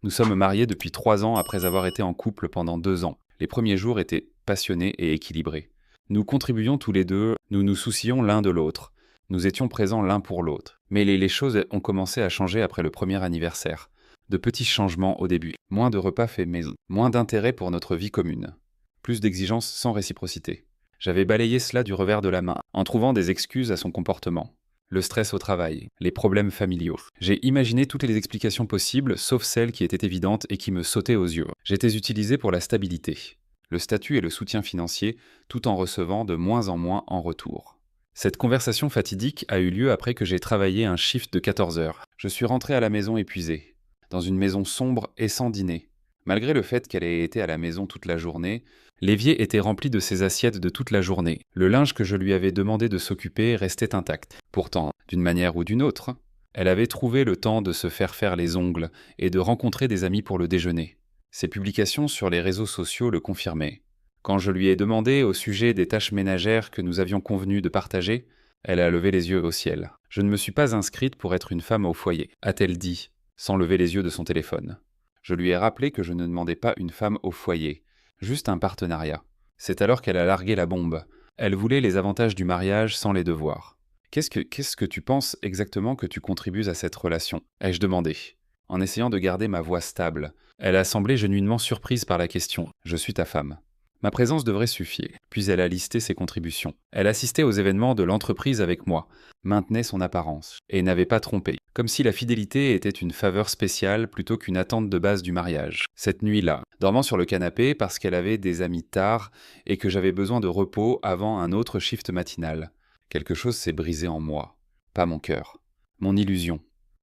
Nous sommes mariés depuis 3 ans après avoir été en couple pendant 2 ans. Les premiers jours étaient passionnés et équilibrés. Nous contribuions tous les deux, nous nous soucions l'un de l'autre. Nous étions présents l'un pour l'autre. Mais les choses ont commencé à changer après le premier anniversaire. De petits changements au début. Moins de repas faits maison. Moins d'intérêt pour notre vie commune. Plus d'exigences sans réciprocité. J'avais balayé cela du revers de la main, en trouvant des excuses à son comportement. Le stress au travail, les problèmes familiaux. J'ai imaginé toutes les explications possibles, sauf celles qui étaient évidentes et qui me sautaient aux yeux. J'étais utilisé pour la stabilité, le statut et le soutien financier, tout en recevant de moins en moins en retour. Cette conversation fatidique a eu lieu après que j'ai travaillé un shift de 14 heures. Je suis rentré à la maison épuisé, dans une maison sombre et sans dîner. Malgré le fait qu'elle ait été à la maison toute la journée, l'évier était rempli de ses assiettes de toute la journée. Le linge que je lui avais demandé de s'occuper restait intact. Pourtant, d'une manière ou d'une autre, elle avait trouvé le temps de se faire les ongles et de rencontrer des amis pour le déjeuner. Ses publications sur les réseaux sociaux le confirmaient. Quand je lui ai demandé au sujet des tâches ménagères que nous avions convenu de partager, elle a levé les yeux au ciel. « Je ne me suis pas inscrite pour être une femme au foyer », a-t-elle dit, sans lever les yeux de son téléphone. Je lui ai rappelé que je ne demandais pas une femme au foyer, juste un partenariat. C'est alors qu'elle a largué la bombe. Elle voulait les avantages du mariage sans les devoirs. Qu'est-ce que tu penses exactement que tu contribues à cette relation ? Ai-je demandé, en essayant de garder ma voix stable. Elle a semblé genuinement surprise par la question. Je suis ta femme. Ma présence devrait suffire. Puis elle a listé ses contributions. Elle assistait aux événements de l'entreprise avec moi, maintenait son apparence, et n'avait pas trompé. Comme si la fidélité était une faveur spéciale plutôt qu'une attente de base du mariage. Cette nuit-là, dormant sur le canapé parce qu'elle avait des amis tard et que j'avais besoin de repos avant un autre shift matinal. Quelque chose s'est brisé en moi. Pas mon cœur. Mon illusion.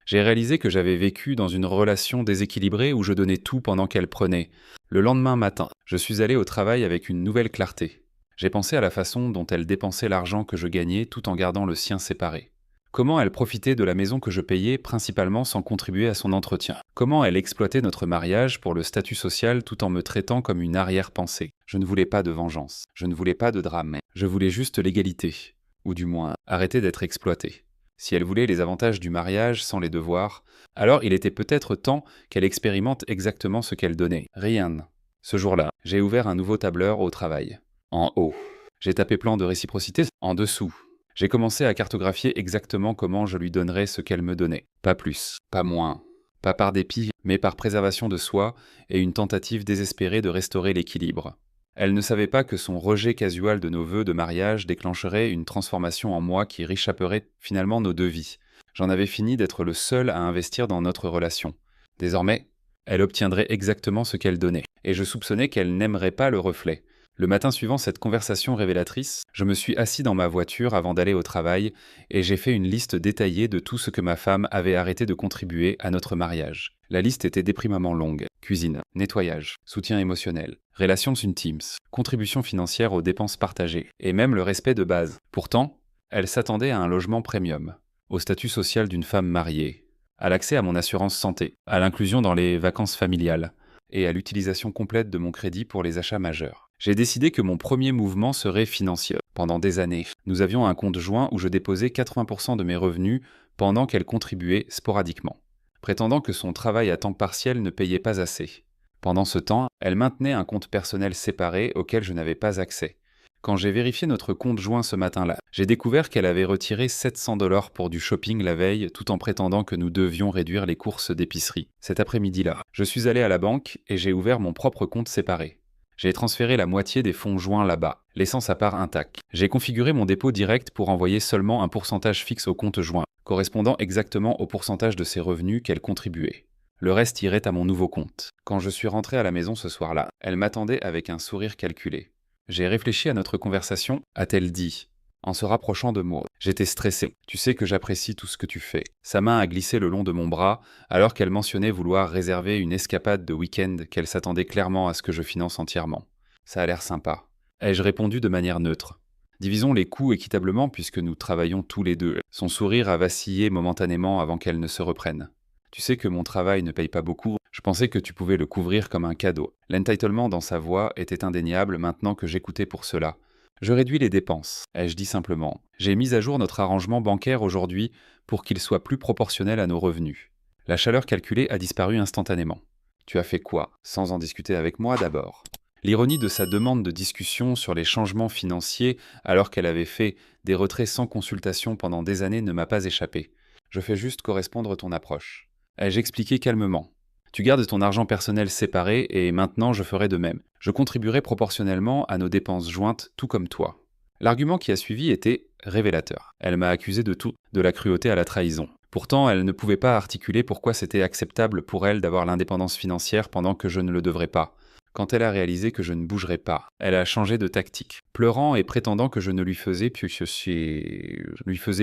J'ai réalisé que j'avais vécu dans une relation déséquilibrée où je donnais tout pendant qu'elle prenait. Le lendemain matin, je suis allé au travail avec une nouvelle clarté. J'ai pensé à la façon dont elle dépensait l'argent que je gagnais tout en gardant le sien séparé. Comment elle profitait de la maison que je payais principalement sans contribuer à son entretien. Comment elle exploitait notre mariage pour le statut social tout en me traitant comme une arrière-pensée. Je ne voulais pas de vengeance, je ne voulais pas de drame, je voulais juste l'égalité. Ou du moins, arrêter d'être exploité. Si elle voulait les avantages du mariage sans les devoirs, alors il était peut-être temps qu'elle expérimente exactement ce qu'elle donnait. Rien. Ce jour-là, j'ai ouvert un nouveau tableur au travail. En haut. J'ai tapé plan de réciprocité en dessous. J'ai commencé à cartographier exactement comment je lui donnerais ce qu'elle me donnait. Pas plus, pas moins. Pas par dépit, mais par préservation de soi et une tentative désespérée de restaurer l'équilibre. Elle ne savait pas que son rejet casual de nos vœux de mariage déclencherait une transformation en moi qui réchapperait finalement nos deux vies. J'en avais fini d'être le seul à investir dans notre relation. Désormais, elle obtiendrait exactement ce qu'elle donnait, et je soupçonnais qu'elle n'aimerait pas le reflet. Le matin suivant cette conversation révélatrice, je me suis assis dans ma voiture avant d'aller au travail, et j'ai fait une liste détaillée de tout ce que ma femme avait arrêté de contribuer à notre mariage. La liste était déprimamment longue. Cuisine, nettoyage, soutien émotionnel, relations intimes, contribution financière aux dépenses partagées, et même le respect de base. Pourtant, elle s'attendait à un logement premium, au statut social d'une femme mariée, à l'accès à mon assurance santé, à l'inclusion dans les vacances familiales, et à l'utilisation complète de mon crédit pour les achats majeurs. J'ai décidé que mon premier mouvement serait financier. Pendant des années, nous avions un compte joint où je déposais 80% de mes revenus pendant qu'elle contribuait sporadiquement, prétendant que son travail à temps partiel ne payait pas assez. Pendant ce temps, elle maintenait un compte personnel séparé auquel je n'avais pas accès. Quand j'ai vérifié notre compte joint ce matin-là, j'ai découvert qu'elle avait retiré 700 $ pour du shopping la veille tout en prétendant que nous devions réduire les courses d'épicerie. Cet après-midi-là, je suis allé à la banque et j'ai ouvert mon propre compte séparé. J'ai transféré la moitié des fonds joints là-bas, laissant sa part intacte. J'ai configuré mon dépôt direct pour envoyer seulement un pourcentage fixe au compte joint, correspondant exactement au pourcentage de ses revenus qu'elle contribuait. Le reste irait à mon nouveau compte. Quand je suis rentré à la maison ce soir-là, elle m'attendait avec un sourire calculé. J'ai réfléchi à notre conversation, a-t-elle dit, en se rapprochant de moi. J'étais stressé. Tu sais que j'apprécie tout ce que tu fais. Sa main a glissé le long de mon bras, alors qu'elle mentionnait vouloir réserver une escapade de week-end qu'elle s'attendait clairement à ce que je finance entièrement. Ça a l'air sympa. Ai-je répondu de manière neutre. Divisons les coûts équitablement puisque nous travaillons tous les deux. Son sourire a vacillé momentanément avant qu'elle ne se reprenne. Tu sais que mon travail ne paye pas beaucoup. Je pensais que tu pouvais le couvrir comme un cadeau. L'entitlement dans sa voix était indéniable maintenant que j'écoutais pour cela. Je réduis les dépenses, ai-je dit simplement. J'ai mis à jour notre arrangement bancaire aujourd'hui pour qu'il soit plus proportionnel à nos revenus. La chaleur calculée a disparu instantanément. Tu as fait quoi? Sans en discuter avec moi d'abord. L'ironie de sa demande de discussion sur les changements financiers alors qu'elle avait fait des retraits sans consultation pendant des années ne m'a pas échappé. Je fais juste correspondre ton approche. Ai-je expliqué calmement. Tu gardes ton argent personnel séparé et maintenant je ferai de même. Je contribuerai proportionnellement à nos dépenses jointes tout comme toi. L'argument qui a suivi était révélateur. Elle m'a accusé de tout, de la cruauté à la trahison. Pourtant, elle ne pouvait pas articuler pourquoi c'était acceptable pour elle d'avoir l'indépendance financière pendant que je ne le devrais pas. Quand elle a réalisé que je ne bougerais pas, elle a changé de tactique, pleurant et prétendant que je ne lui faisais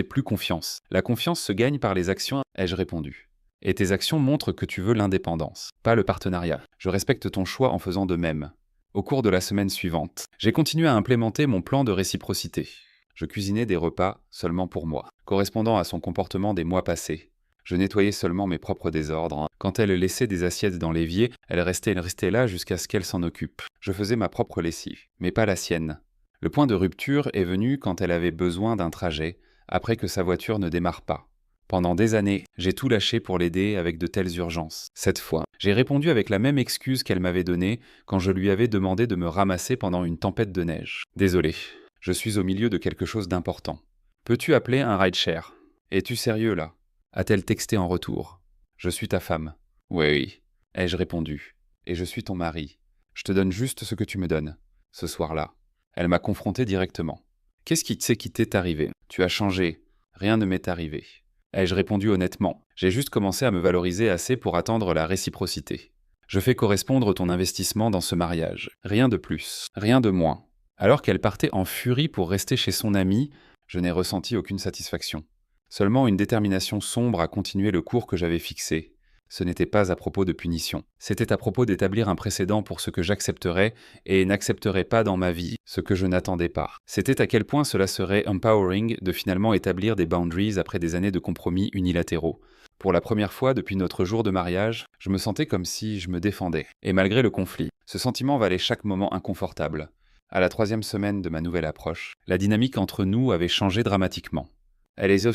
plus confiance. La confiance se gagne par les actions, ai-je répondu. Et tes actions montrent que tu veux l'indépendance, pas le partenariat. Je respecte ton choix en faisant de même. Au cours de la semaine suivante, j'ai continué à implémenter mon plan de réciprocité. Je cuisinais des repas seulement pour moi, correspondant à son comportement des mois passés. Je nettoyais seulement mes propres désordres. Quand elle laissait des assiettes dans l'évier, elle restait là jusqu'à ce qu'elle s'en occupe. Je faisais ma propre lessive, mais pas la sienne. Le point de rupture est venu quand elle avait besoin d'un trajet, après que sa voiture ne démarre pas. Pendant des années, j'ai tout lâché pour l'aider avec de telles urgences. Cette fois, j'ai répondu avec la même excuse qu'elle m'avait donnée quand je lui avais demandé de me ramasser pendant une tempête de neige. Désolé, je suis au milieu de quelque chose d'important. Peux-tu appeler un rideshare? Es-tu sérieux là? A-t-elle texté en retour. Je suis ta femme. Oui, ai-je répondu. Et je suis ton mari. Je te donne juste ce que tu me donnes. Ce soir-là. Elle m'a confronté directement. Qu'est-ce qui t'est arrivé? Tu as changé. Rien ne m'est arrivé. Ai-je répondu honnêtement. J'ai juste commencé à me valoriser assez pour attendre la réciprocité. Je fais correspondre ton investissement dans ce mariage. Rien de plus, rien de moins. Alors qu'elle partait en furie pour rester chez son amie, je n'ai ressenti aucune satisfaction. Seulement une détermination sombre à continuer le cours que j'avais fixé. Ce n'était pas à propos de punition. C'était à propos d'établir un précédent pour ce que j'accepterais et n'accepterais pas dans ma vie, ce que je n'attendais pas. C'était à quel point cela serait empowering de finalement établir des boundaries après des années de compromis unilatéraux. Pour la première fois depuis notre jour de mariage, je me sentais comme si je me défendais. Et malgré le conflit, ce sentiment valait chaque moment inconfortable. À la 3e semaine de ma nouvelle approche, la dynamique entre nous avait changé dramatiquement. Elle est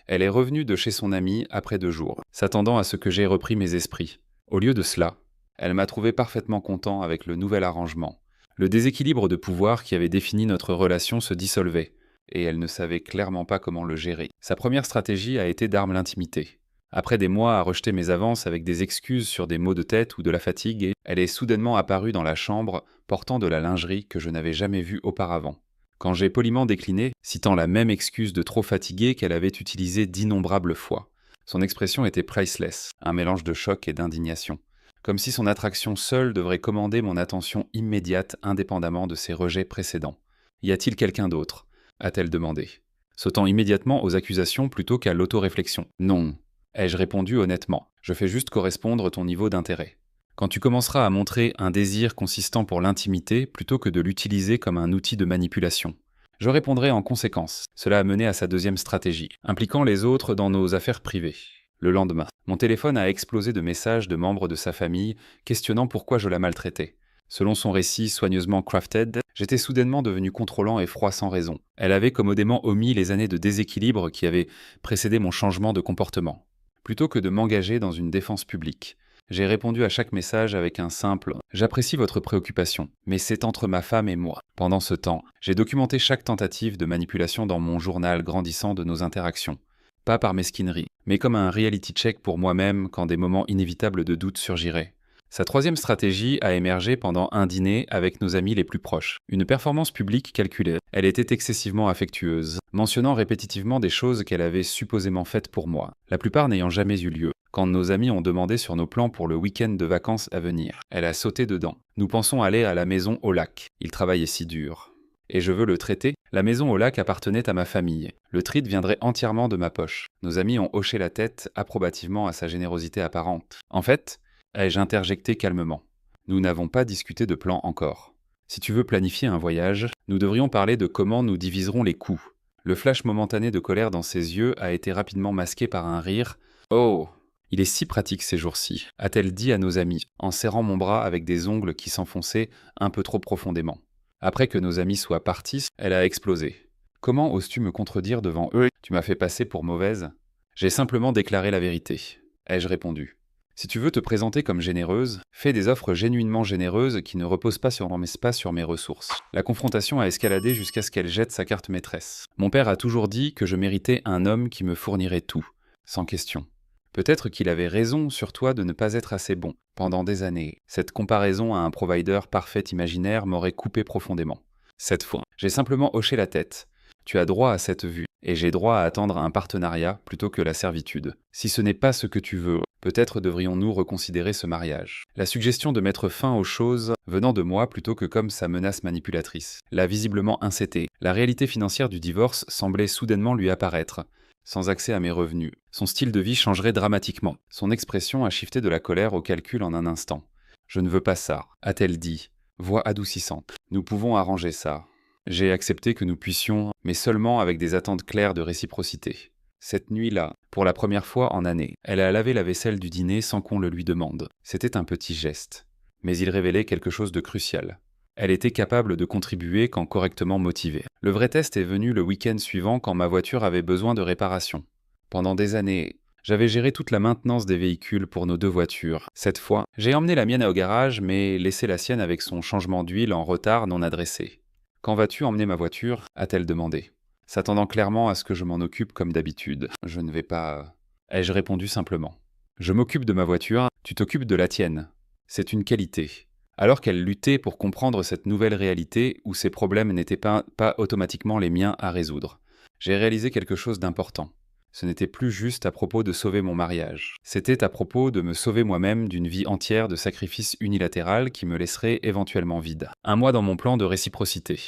Elle est revenue de chez son amie après 2 jours, s'attendant à ce que j'aie repris mes esprits. Au lieu de cela, elle m'a trouvé parfaitement content avec le nouvel arrangement. Le déséquilibre de pouvoir qui avait défini notre relation se dissolvait, et elle ne savait clairement pas comment le gérer. Sa première stratégie a été d'armer l'intimité. Après des mois à rejeter mes avances avec des excuses sur des maux de tête ou de la fatigue, elle est soudainement apparue dans la chambre, portant de la lingerie que je n'avais jamais vue auparavant. Quand j'ai poliment décliné, citant la même excuse de trop fatigué qu'elle avait utilisée d'innombrables fois. Son expression était priceless, un mélange de choc et d'indignation. Comme si son attraction seule devrait commander mon attention immédiate indépendamment de ses rejets précédents. Y a-t-il quelqu'un d'autre? A-t-elle demandé, sautant immédiatement aux accusations plutôt qu'à l'autoréflexion. Non, ai-je répondu honnêtement. Je fais juste correspondre ton niveau d'intérêt. Quand tu commenceras à montrer un désir consistant pour l'intimité plutôt que de l'utiliser comme un outil de manipulation. Je répondrai en conséquence. Cela a mené à sa 2e stratégie, impliquant les autres dans nos affaires privées. Le lendemain, mon téléphone a explosé de messages de membres de sa famille questionnant pourquoi je la maltraitais. Selon son récit soigneusement crafted, j'étais soudainement devenu contrôlant et froid sans raison. Elle avait commodément omis les années de déséquilibre qui avaient précédé mon changement de comportement. Plutôt que de m'engager dans une défense publique, j'ai répondu à chaque message avec un simple « J'apprécie votre préoccupation, mais c'est entre ma femme et moi ». Pendant ce temps, j'ai documenté chaque tentative de manipulation dans mon journal grandissant de nos interactions. Pas par mesquinerie, mais comme un reality check pour moi-même quand des moments inévitables de doute surgiraient. Sa 3e stratégie a émergé pendant un dîner avec nos amis les plus proches. Une performance publique calculée. Elle était excessivement affectueuse, mentionnant répétitivement des choses qu'elle avait supposément faites pour moi, la plupart n'ayant jamais eu lieu. Quand nos amis ont demandé sur nos plans pour le week-end de vacances à venir, elle a sauté dedans. Nous pensons aller à la maison au lac. Il travaillait si dur. Et je veux le traiter. La maison au lac appartenait à ma famille. Le treat viendrait entièrement de ma poche. Nos amis ont hoché la tête approbativement à sa générosité apparente. En fait, ai-je interjecté calmement. Nous n'avons pas discuté de plan encore. Si tu veux planifier un voyage, nous devrions parler de comment nous diviserons les coûts. Le flash momentané de colère dans ses yeux a été rapidement masqué par un rire. Oh! Il est si pratique ces jours-ci, a-t-elle dit à nos amis, en serrant mon bras avec des ongles qui s'enfonçaient un peu trop profondément. Après que nos amis soient partis, elle a explosé. Comment oses-tu me contredire devant eux? Tu m'as fait passer pour mauvaise? J'ai simplement déclaré la vérité. Ai-je répondu. Si tu veux te présenter comme généreuse, fais des offres genuinement généreuses qui ne reposent pas sur mes ressources. La confrontation a escaladé jusqu'à ce qu'elle jette sa carte maîtresse. Mon père a toujours dit que je méritais un homme qui me fournirait tout, sans question. Peut-être qu'il avait raison sur toi de ne pas être assez bon. Pendant des années, cette comparaison à un provider parfait imaginaire m'aurait coupé profondément. Cette fois, j'ai simplement hoché la tête. Tu as droit à cette vue, et j'ai droit à attendre un partenariat plutôt que la servitude. Si ce n'est pas ce que tu veux, peut-être devrions-nous reconsidérer ce mariage. La suggestion de mettre fin aux choses venant de moi plutôt que comme sa menace manipulatrice. L'a visiblement incité. La réalité financière du divorce semblait soudainement lui apparaître. Sans accès à mes revenus, son style de vie changerait dramatiquement. Son expression a shifté de la colère au calcul en un instant. « Je ne veux pas ça », a-t-elle dit, voix adoucissante. « Nous pouvons arranger ça. » J'ai accepté que nous puissions, mais seulement avec des attentes claires de réciprocité. Cette nuit-là, pour la première fois en années, elle a lavé la vaisselle du dîner sans qu'on le lui demande. C'était un petit geste. Mais il révélait quelque chose de crucial. Elle était capable de contribuer quand correctement motivée. Le vrai test est venu le week-end suivant quand ma voiture avait besoin de réparation. Pendant des années, j'avais géré toute la maintenance des véhicules pour nos 2 voitures. Cette fois, j'ai emmené la mienne au garage mais laissé la sienne avec son changement d'huile en retard non adressé. « Quand vas-tu emmener ma voiture » a-t-elle demandé, s'attendant clairement à ce que je m'en occupe comme d'habitude. « Je ne vais pas... » ai-je répondu simplement. « Je m'occupe de ma voiture, tu t'occupes de la tienne. C'est une qualité. » Alors qu'elle luttait pour comprendre cette nouvelle réalité où ses problèmes n'étaient pas automatiquement les miens à résoudre, j'ai réalisé quelque chose d'important. Ce n'était plus juste à propos de sauver mon mariage. C'était à propos de me sauver moi-même d'une vie entière de sacrifice unilatéral qui me laisserait éventuellement vide. Un mois dans mon plan de réciprocité.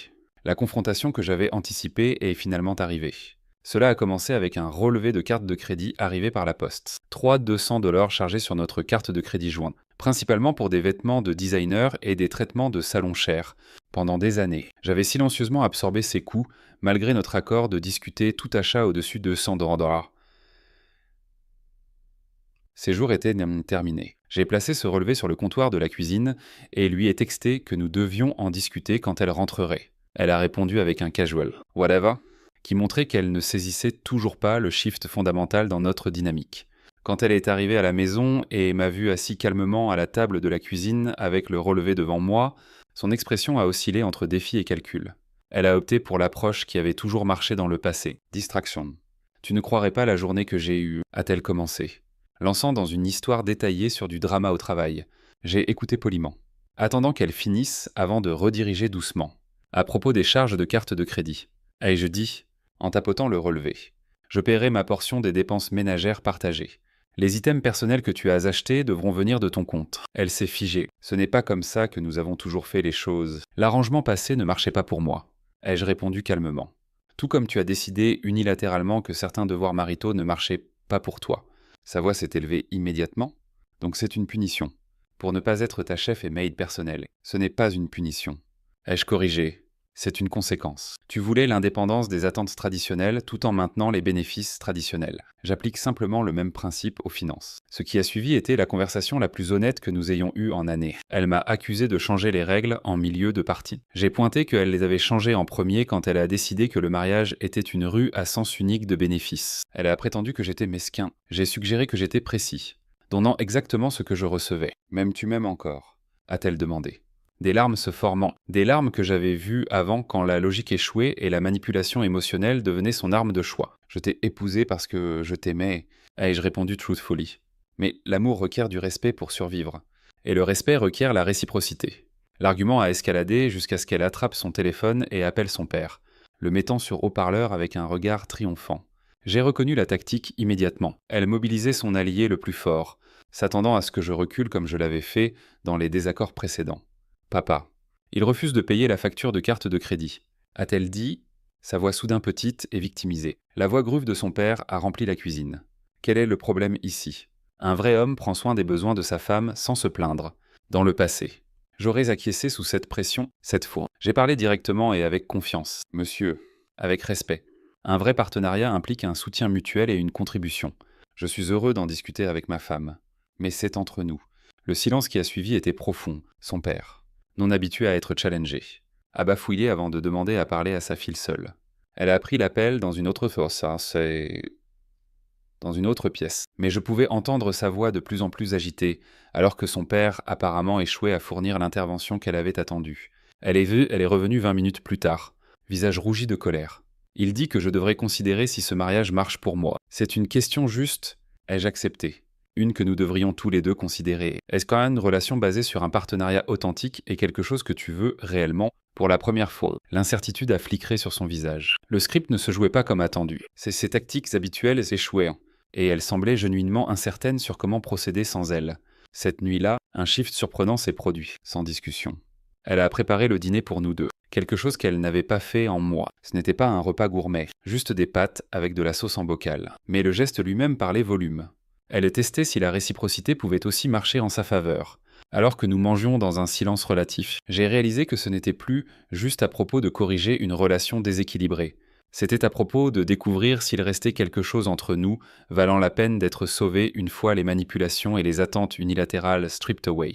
La confrontation que j'avais anticipée est finalement arrivée. Cela a commencé avec un relevé de carte de crédit arrivé par la poste. 200 $ chargés sur notre carte de crédit jointe, principalement pour des vêtements de designer et des traitements de salon cher. Pendant des années, j'avais silencieusement absorbé ces coûts, malgré notre accord de discuter tout achat au-dessus de 100 $. Ces jours étaient terminés. J'ai placé ce relevé sur le comptoir de la cuisine et lui ai texté que nous devions en discuter quand elle rentrerait. Elle a répondu avec un casual « whatever », qui montrait qu'elle ne saisissait toujours pas le shift fondamental dans notre dynamique. Quand elle est arrivée à la maison et m'a vu assis calmement à la table de la cuisine avec le relevé devant moi, son expression a oscillé entre défi et calcul. Elle a opté pour l'approche qui avait toujours marché dans le passé. Distraction. « Tu ne croirais pas la journée que j'ai eue » a-t-elle commencé, lançant dans une histoire détaillée sur du drama au travail. J'ai écouté poliment, attendant qu'elle finisse avant de rediriger doucement. À propos des charges de carte de crédit. Ai-je dit, en tapotant le relevé. Je paierai ma portion des dépenses ménagères partagées. Les items personnels que tu as achetés devront venir de ton compte. Elle s'est figée. Ce n'est pas comme ça que nous avons toujours fait les choses. L'arrangement passé ne marchait pas pour moi. Ai-je répondu calmement. Tout comme tu as décidé unilatéralement que certains devoirs maritaux ne marchaient pas pour toi. Sa voix s'est élevée immédiatement. Donc c'est une punition. Pour ne pas être ta chef et maid personnelle. Ce n'est pas une punition. Ai-je corrigé? C'est une conséquence. Tu voulais l'indépendance des attentes traditionnelles tout en maintenant les bénéfices traditionnels. J'applique simplement le même principe aux finances. Ce qui a suivi était la conversation la plus honnête que nous ayons eue en années. Elle m'a accusé de changer les règles en milieu de partie. J'ai pointé qu'elle les avait changées en premier quand elle a décidé que le mariage était une rue à sens unique de bénéfices. Elle a prétendu que j'étais mesquin. J'ai suggéré que j'étais précis, donnant exactement ce que je recevais. « M'aimes-tu même encore » a-t-elle demandé. Des larmes se formant, des larmes que j'avais vues avant quand la logique échouait et la manipulation émotionnelle devenait son arme de choix. Je t'ai épousé parce que je t'aimais, ai-je répondu truthfully. Mais l'amour requiert du respect pour survivre, et le respect requiert la réciprocité. L'argument a escaladé jusqu'à ce qu'elle attrape son téléphone et appelle son père, le mettant sur haut-parleur avec un regard triomphant. J'ai reconnu la tactique immédiatement. Elle mobilisait son allié le plus fort, s'attendant à ce que je recule comme je l'avais fait dans les désaccords précédents. Papa. Il refuse de payer la facture de carte de crédit. A-t-elle dit, sa voix soudain petite et victimisée. La voix gruffe de son père a rempli la cuisine. Quel est le problème ici? Un vrai homme prend soin des besoins de sa femme sans se plaindre. Dans le passé. J'aurais acquiescé sous cette pression, cette fois. J'ai parlé directement et avec confiance. Monsieur. Avec respect. Un vrai partenariat implique un soutien mutuel et une contribution. Je suis heureux d'en discuter avec ma femme. Mais c'est entre nous. Le silence qui a suivi était profond. Son père. Non habituée à être challengée, a bafouillé avant de demander à parler à sa fille seule. Elle a pris l'appel dans une autre force, c'est... dans une autre pièce, mais je pouvais entendre sa voix de plus en plus agitée, alors que son père apparemment échouait à fournir l'intervention qu'elle avait attendue. Elle est revenue 20 minutes plus tard, visage rougi de colère. Il dit que je devrais considérer si ce mariage marche pour moi. C'est une question juste, ai-je accepté. Une que nous devrions tous les deux considérer. Est-ce qu'une relation basée sur un partenariat authentique est quelque chose que tu veux réellement pour la première fois? L'incertitude a flicré sur son visage. Le script ne se jouait pas comme attendu. Ses tactiques habituelles échouaient, et elle semblait genuinement incertaine sur comment procéder sans elle. Cette nuit-là, un shift surprenant s'est produit, sans discussion. Elle a préparé le dîner pour nous deux. Quelque chose qu'elle n'avait pas fait en moi. Ce n'était pas un repas gourmet, juste des pâtes avec de la sauce en bocal. Mais le geste lui-même parlait volume. Elle testait si la réciprocité pouvait aussi marcher en sa faveur. Alors que nous mangions dans un silence relatif, j'ai réalisé que ce n'était plus juste à propos de corriger une relation déséquilibrée. C'était à propos de découvrir s'il restait quelque chose entre nous, valant la peine d'être sauvé une fois les manipulations et les attentes unilatérales stripped away.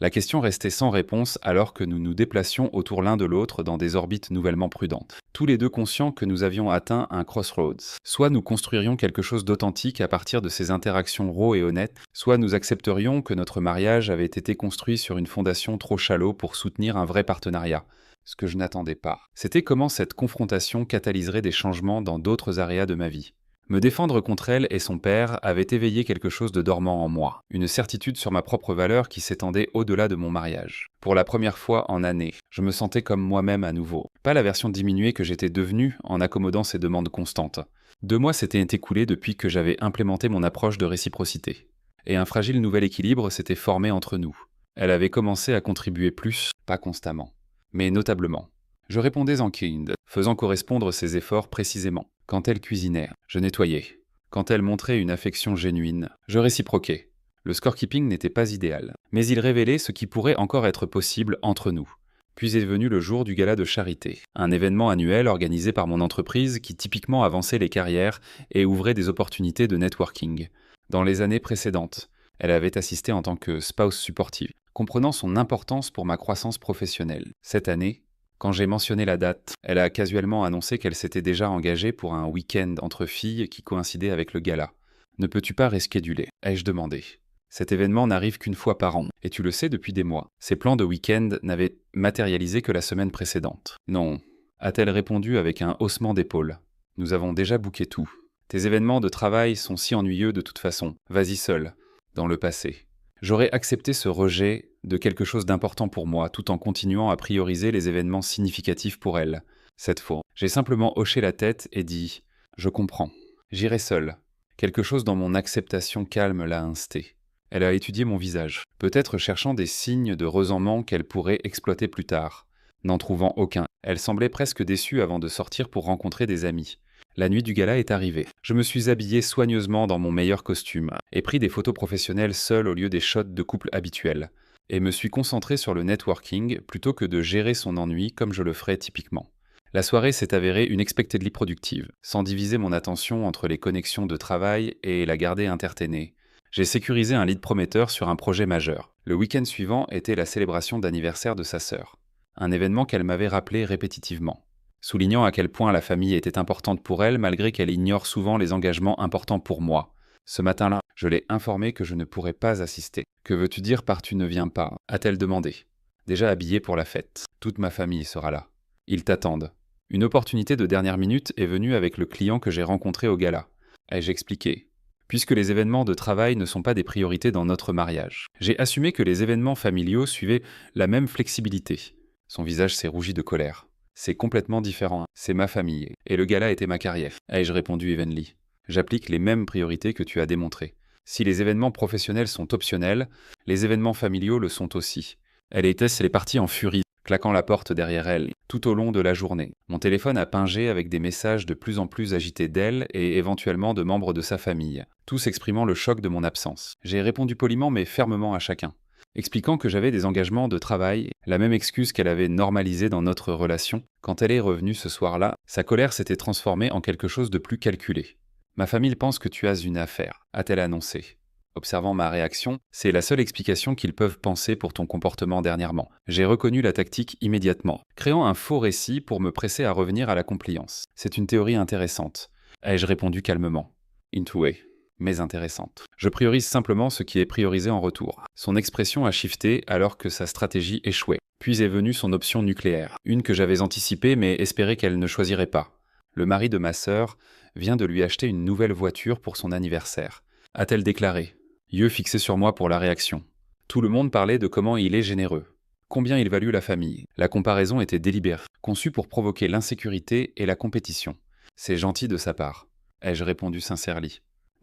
La question restait sans réponse alors que nous nous déplacions autour l'un de l'autre dans des orbites nouvellement prudentes. Tous les deux conscients que nous avions atteint un crossroads. Soit nous construirions quelque chose d'authentique à partir de ces interactions raw et honnêtes, soit nous accepterions que notre mariage avait été construit sur une fondation trop shallow pour soutenir un vrai partenariat. Ce que je n'attendais pas. C'était comment cette confrontation catalyserait des changements dans d'autres aréas de ma vie. Me défendre contre elle et son père avait éveillé quelque chose de dormant en moi, une certitude sur ma propre valeur qui s'étendait au-delà de mon mariage. Pour la première fois en années, je me sentais comme moi-même à nouveau. Pas la version diminuée que j'étais devenue en accommodant ces demandes constantes. 2 mois s'étaient écoulés depuis que j'avais implémenté mon approche de réciprocité. Et un fragile nouvel équilibre s'était formé entre nous. Elle avait commencé à contribuer plus, pas constamment, mais notablement. Je répondais en kind, faisant correspondre ses efforts précisément. Quand elle cuisinait, je nettoyais. Quand elle montrait une affection génuine, je réciproquais. Le scorekeeping n'était pas idéal, mais il révélait ce qui pourrait encore être possible entre nous. Puis est venu le jour du gala de charité, un événement annuel organisé par mon entreprise qui typiquement avançait les carrières et ouvrait des opportunités de networking. Dans les années précédentes, elle avait assisté en tant que spouse supportive, comprenant son importance pour ma croissance professionnelle. Cette année, quand j'ai mentionné la date, elle a casuellement annoncé qu'elle s'était déjà engagée pour un week-end entre filles qui coïncidait avec le gala. « Ne peux-tu pas rescheduler ?» ai-je demandé. Cet événement n'arrive qu'une fois par an, et tu le sais depuis des mois. Ses plans de week-end n'avaient matérialisé que la semaine précédente. « Non », a-t-elle répondu avec un haussement d'épaule. « Nous avons déjà booké tout. Tes événements de travail sont si ennuyeux de toute façon. Vas-y seul. » Dans le passé. J'aurais accepté ce rejet de quelque chose d'important pour moi, tout en continuant à prioriser les événements significatifs pour elle. Cette fois, j'ai simplement hoché la tête et dit « Je comprends. J'irai seul. » Quelque chose dans mon acceptation calme l'a insté. Elle a étudié mon visage, peut-être cherchant des signes de resentement qu'elle pourrait exploiter plus tard. N'en trouvant aucun, elle semblait presque déçue avant de sortir pour rencontrer des amis. La nuit du gala est arrivée. Je me suis habillé soigneusement dans mon meilleur costume et pris des photos professionnelles seul au lieu des shots de couple habituels. Et me suis concentré sur le networking plutôt que de gérer son ennui comme je le ferais typiquement. La soirée s'est avérée unexpectedly productive, sans diviser mon attention entre les connexions de travail et la garder entertainée. J'ai sécurisé un lead prometteur sur un projet majeur. Le week-end suivant était la célébration d'anniversaire de sa sœur. Un événement qu'elle m'avait rappelé répétitivement, soulignant à quel point la famille était importante pour elle malgré qu'elle ignore souvent les engagements importants pour moi. Ce matin-là, je l'ai informée que je ne pourrais pas assister. « Que veux-tu dire par tu ne viens pas ?» a-t-elle demandé. Déjà habillée pour la fête. Toute ma famille sera là. Ils t'attendent. Une opportunité de dernière minute est venue avec le client que j'ai rencontré au gala. Ai-je expliqué. Puisque les événements de travail ne sont pas des priorités dans notre mariage. J'ai assumé que les événements familiaux suivaient la même flexibilité. Son visage s'est rougi de colère. C'est complètement différent. C'est ma famille. Et le gala était ma carrière. Ai-je répondu evenly. J'applique les mêmes priorités que tu as démontrées. Si les événements professionnels sont optionnels, les événements familiaux le sont aussi. Elle est partie en furie, claquant la porte derrière elle, tout au long de la journée. Mon téléphone a pingé avec des messages de plus en plus agités d'elle et éventuellement de membres de sa famille, tous exprimant le choc de mon absence. J'ai répondu poliment mais fermement à chacun, expliquant que j'avais des engagements de travail, la même excuse qu'elle avait normalisée dans notre relation. Quand elle est revenue ce soir-là, sa colère s'était transformée en quelque chose de plus calculé. « Ma famille pense que tu as une affaire », a-t-elle annoncé. Observant ma réaction, c'est la seule explication qu'ils peuvent penser pour ton comportement dernièrement. J'ai reconnu la tactique immédiatement, créant un faux récit pour me presser à revenir à la compliance. C'est une théorie intéressante. Ai-je répondu calmement. Into way. mais intéressante. Je priorise simplement ce qui est priorisé en retour. Son expression a shifté alors que sa stratégie échouait. Puis est venue son option nucléaire, une que j'avais anticipée mais espéré qu'elle ne choisirait pas. Le mari de ma sœur vient de lui acheter une nouvelle voiture pour son anniversaire, a-t-elle déclaré, yeux fixés sur moi pour la réaction. Tout le monde parlait de comment il est généreux. Combien il valut la famille. La comparaison était délibérée, conçue pour provoquer l'insécurité et la compétition. C'est gentil de sa part, ai-je répondu sincèrement.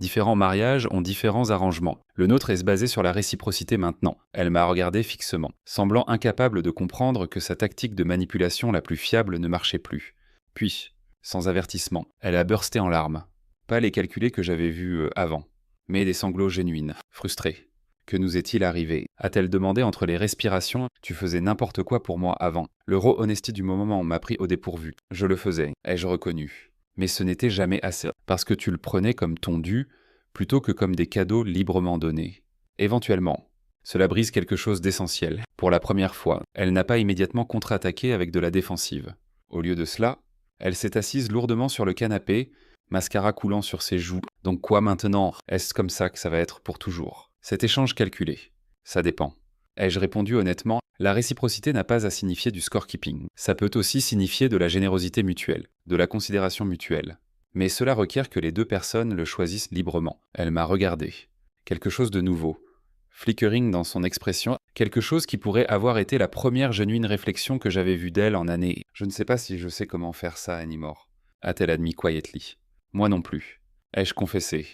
Différents mariages ont différents arrangements. Le nôtre est basé sur la réciprocité maintenant. Elle m'a regardé fixement, semblant incapable de comprendre que sa tactique de manipulation la plus fiable ne marchait plus. Puis, sans avertissement, elle a bursté en larmes. Pas les calculés que j'avais vus avant, mais des sanglots genuines, frustrés. Que nous est-il arrivé? A-t-elle demandé entre les respirations. Tu faisais n'importe quoi pour moi avant. Le raw honesty du moment m'a pris au dépourvu. Je le faisais, ai-je reconnu. Mais ce n'était jamais assez, parce que tu le prenais comme ton dû, plutôt que comme des cadeaux librement donnés. Éventuellement, cela brise quelque chose d'essentiel. Pour la première fois, elle n'a pas immédiatement contre-attaqué avec de la défensive. Au lieu de cela, elle s'est assise lourdement sur le canapé, mascara coulant sur ses joues. Donc quoi maintenant? Est-ce comme ça que ça va être pour toujours? Cet échange calculé. Ça dépend. Ai-je répondu honnêtement, la réciprocité n'a pas à signifier du scorekeeping. Ça peut aussi signifier de la générosité mutuelle, de la considération mutuelle. Mais cela requiert que les deux personnes le choisissent librement. Elle m'a regardé. Quelque chose de nouveau. Flickering dans son expression, quelque chose qui pourrait avoir été la première genuine réflexion que j'avais vue d'elle en années. Je ne sais pas si je sais comment faire ça anymore, a-t-elle admis quietly. Moi non plus, ai-je confessé.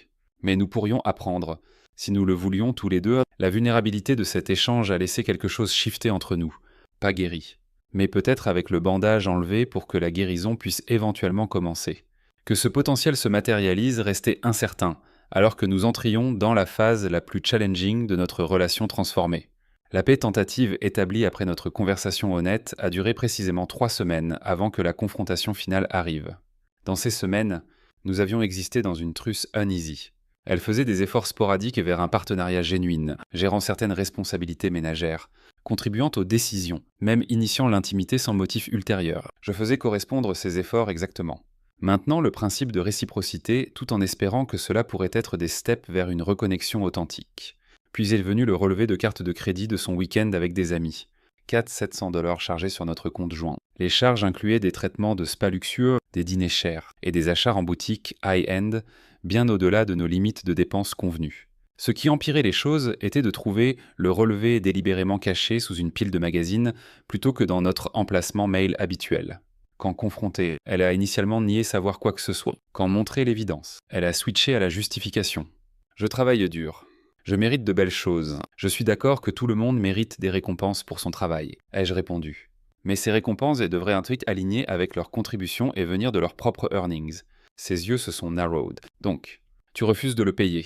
Mais nous pourrions apprendre. Si nous le voulions tous les deux, la vulnérabilité de cet échange a laissé quelque chose shifter entre nous. Pas guéri. Mais peut-être avec le bandage enlevé pour que la guérison puisse éventuellement commencer. Que ce potentiel se matérialise restait incertain, alors que nous entrions dans la phase la plus challenging de notre relation transformée. La paix tentative établie après notre conversation honnête a duré précisément 3 semaines avant que la confrontation finale arrive. Dans ces semaines, nous avions existé dans une truce uneasy. Elle faisait des efforts sporadiques vers un partenariat genuin, gérant certaines responsabilités ménagères, contribuant aux décisions, même initiant l'intimité sans motif ultérieur. Je faisais correspondre ces efforts exactement. Maintenant, le principe de réciprocité, tout en espérant que cela pourrait être des steps vers une reconnexion authentique. Puis est venu le relevé de carte de crédit de son week-end avec des amis. 400-700 $ chargés sur notre compte joint. Les charges incluaient des traitements de spa luxueux, des dîners chers et des achats en boutique high-end, bien au-delà de nos limites de dépenses convenues. Ce qui empirait les choses était de trouver le relevé délibérément caché sous une pile de magazines plutôt que dans notre emplacement mail habituel. Quand confrontée, elle a initialement nié savoir quoi que ce soit. Quand montrée l'évidence, elle a switché à la justification. Je travaille dur. Je mérite de belles choses. Je suis d'accord que tout le monde mérite des récompenses pour son travail, ai-je répondu. Mais ces récompenses devraient être alignées avec leurs contributions et venir de leurs propres earnings. Ses yeux se sont narrowed. Donc, tu refuses de le payer.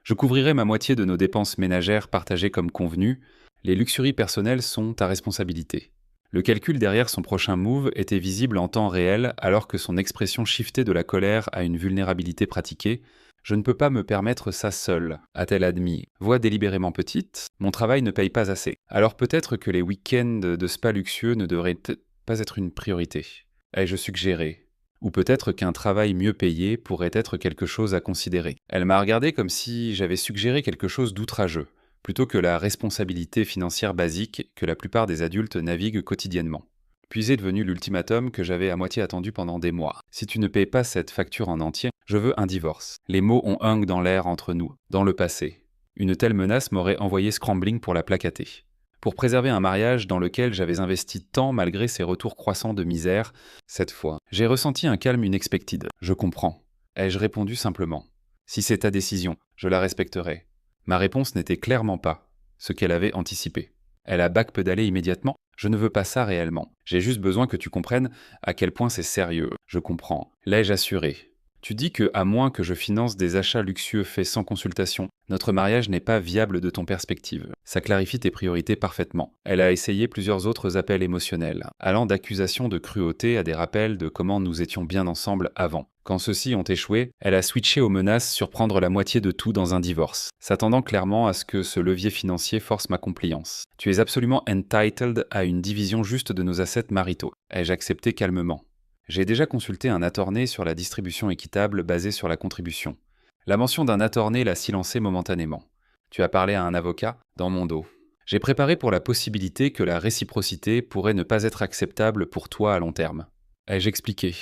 Je couvrirai ma moitié de nos dépenses ménagères partagées comme convenu. Les luxuries personnelles sont ta responsabilité. Le calcul derrière son prochain move était visible en temps réel alors que son expression shiftait de la colère à une vulnérabilité pratiquée. Je ne peux pas me permettre ça seule, a-t-elle admis. Voix délibérément petite, mon travail ne paye pas assez. Alors peut-être que les week-ends de spa luxueux ne devraient pas être une priorité. Ai-je suggéré. Ou peut-être qu'un travail mieux payé pourrait être quelque chose à considérer. Elle m'a regardé comme si j'avais suggéré quelque chose d'outrageux, plutôt que la responsabilité financière basique que la plupart des adultes naviguent quotidiennement. Puis est devenu l'ultimatum que j'avais à moitié attendu pendant des mois. Si tu ne payes pas cette facture en entier, je veux un divorce. Les mots ont hung dans l'air entre nous, dans le passé. Une telle menace m'aurait envoyé scrambling pour la placater. Pour préserver un mariage dans lequel j'avais investi tant malgré ses retours croissants de misère, cette fois, j'ai ressenti un calme unexpected. Je comprends. Ai-je répondu simplement. Si c'est ta décision, je la respecterai. Ma réponse n'était clairement pas ce qu'elle avait anticipé. Elle a backpedalé immédiatement. Je ne veux pas ça réellement. J'ai juste besoin que tu comprennes à quel point c'est sérieux. Je comprends. L'ai-je assuré. Tu dis que, à moins que je finance des achats luxueux faits sans consultation, notre mariage n'est pas viable de ton perspective. Ça clarifie tes priorités parfaitement. Elle a essayé plusieurs autres appels émotionnels, allant d'accusations de cruauté à des rappels de comment nous étions bien ensemble avant. Quand ceux-ci ont échoué, elle a switché aux menaces sur prendre la moitié de tout dans un divorce, s'attendant clairement à ce que ce levier financier force ma compliance. Tu es absolument entitled à une division juste de nos assets maritaux. Ai-je accepté calmement. J'ai déjà consulté un attorney sur la distribution équitable basée sur la contribution. La mention d'un attorney l'a silencé momentanément. Tu as parlé à un avocat dans mon dos. J'ai préparé pour la possibilité que la réciprocité pourrait ne pas être acceptable pour toi à long terme. Ai-je expliqué?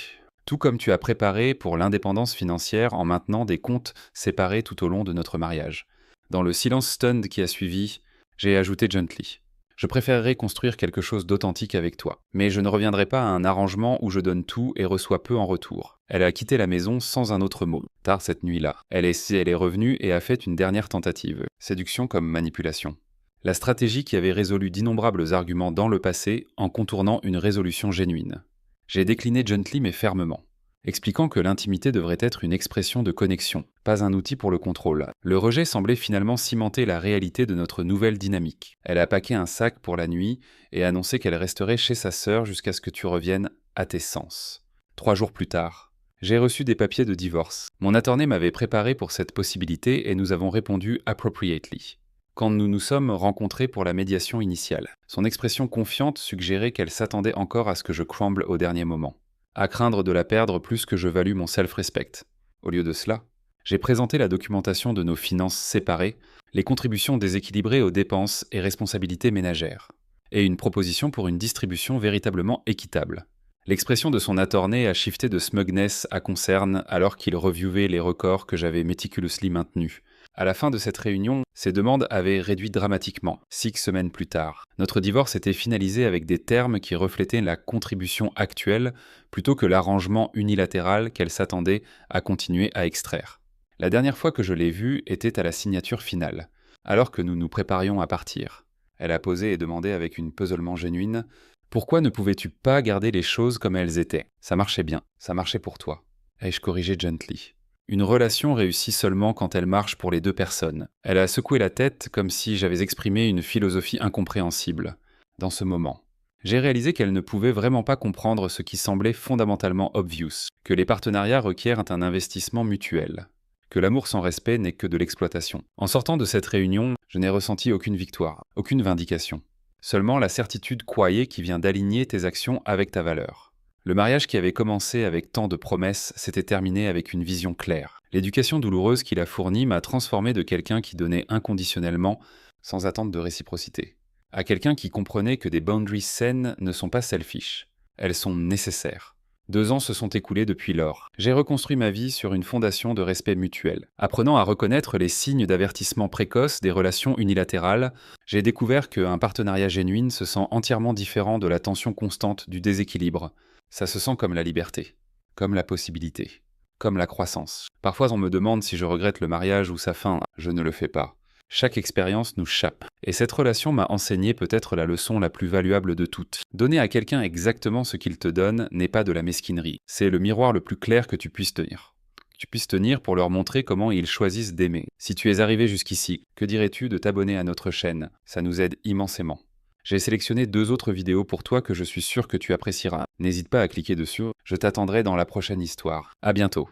Tout comme tu as préparé pour l'indépendance financière en maintenant des comptes séparés tout au long de notre mariage. Dans le silence stunned qui a suivi, j'ai ajouté gently. Je préférerais construire quelque chose d'authentique avec toi, mais je ne reviendrai pas à un arrangement où je donne tout et reçois peu en retour. Elle a quitté la maison sans un autre mot, tard cette nuit-là. Elle est revenue et a fait une dernière tentative, séduction comme manipulation. La stratégie qui avait résolu d'innombrables arguments dans le passé en contournant une résolution génuine. J'ai décliné gently mais fermement, expliquant que l'intimité devrait être une expression de connexion, pas un outil pour le contrôle. Le rejet semblait finalement cimenter la réalité de notre nouvelle dynamique. Elle a packé un sac pour la nuit et annoncé qu'elle resterait chez sa sœur jusqu'à ce que tu reviennes à tes sens. 3 jours plus tard, j'ai reçu des papiers de divorce. Mon attorney m'avait préparé pour cette possibilité et nous avons répondu appropriately. Quand nous nous sommes rencontrés pour la médiation initiale, son expression confiante suggérait qu'elle s'attendait encore à ce que je crumble au dernier moment, à craindre de la perdre plus que je value mon self-respect. Au lieu de cela, j'ai présenté la documentation de nos finances séparées, les contributions déséquilibrées aux dépenses et responsabilités ménagères, et une proposition pour une distribution véritablement équitable. L'expression de son attorney a shifté de smugness à concern alors qu'il reviewait les records que j'avais méticulously maintenus. À la fin de cette réunion, ses demandes avaient réduit dramatiquement, 6 semaines plus tard. Notre divorce était finalisé avec des termes qui reflétaient la contribution actuelle plutôt que l'arrangement unilatéral qu'elle s'attendait à continuer à extraire. La dernière fois que je l'ai vue était à la signature finale, alors que nous nous préparions à partir. Elle a posé et demandé avec une puzzlement genuine « Pourquoi ne pouvais-tu pas garder les choses comme elles étaient? Ça marchait bien, ça marchait pour toi. » Ai-je corrigé gently. Une relation réussit seulement quand elle marche pour les deux personnes. Elle a secoué la tête comme si j'avais exprimé une philosophie incompréhensible. Dans ce moment, j'ai réalisé qu'elle ne pouvait vraiment pas comprendre ce qui semblait fondamentalement obvious, que les partenariats requièrent un investissement mutuel, que l'amour sans respect n'est que de l'exploitation. En sortant de cette réunion, je n'ai ressenti aucune victoire, aucune vindication. Seulement la certitude croyée qui vient d'aligner tes actions avec ta valeur. Le mariage qui avait commencé avec tant de promesses s'était terminé avec une vision claire. L'éducation douloureuse qu'il a fournie m'a transformé de quelqu'un qui donnait inconditionnellement, sans attente de réciprocité, à quelqu'un qui comprenait que des boundaries saines ne sont pas selfish. Elles sont nécessaires. 2 ans se sont écoulés depuis lors. J'ai reconstruit ma vie sur une fondation de respect mutuel. Apprenant à reconnaître les signes d'avertissement précoce des relations unilatérales, j'ai découvert qu'un partenariat genuin se sent entièrement différent de la tension constante du déséquilibre. Ça se sent comme la liberté, comme la possibilité, comme la croissance. Parfois on me demande si je regrette le mariage ou sa fin. Je ne le fais pas. Chaque expérience nous chape. Et cette relation m'a enseigné peut-être la leçon la plus valuable de toutes. Donner à quelqu'un exactement ce qu'il te donne n'est pas de la mesquinerie. C'est le miroir le plus clair que tu puisses tenir. Tu puisses tenir pour leur montrer comment ils choisissent d'aimer. Si tu es arrivé jusqu'ici, que dirais-tu de t'abonner à notre chaîne? Ça nous aide immensément. J'ai sélectionné 2 autres vidéos pour toi que je suis sûr que tu apprécieras. N'hésite pas à cliquer dessus, je t'attendrai dans la prochaine histoire. À bientôt.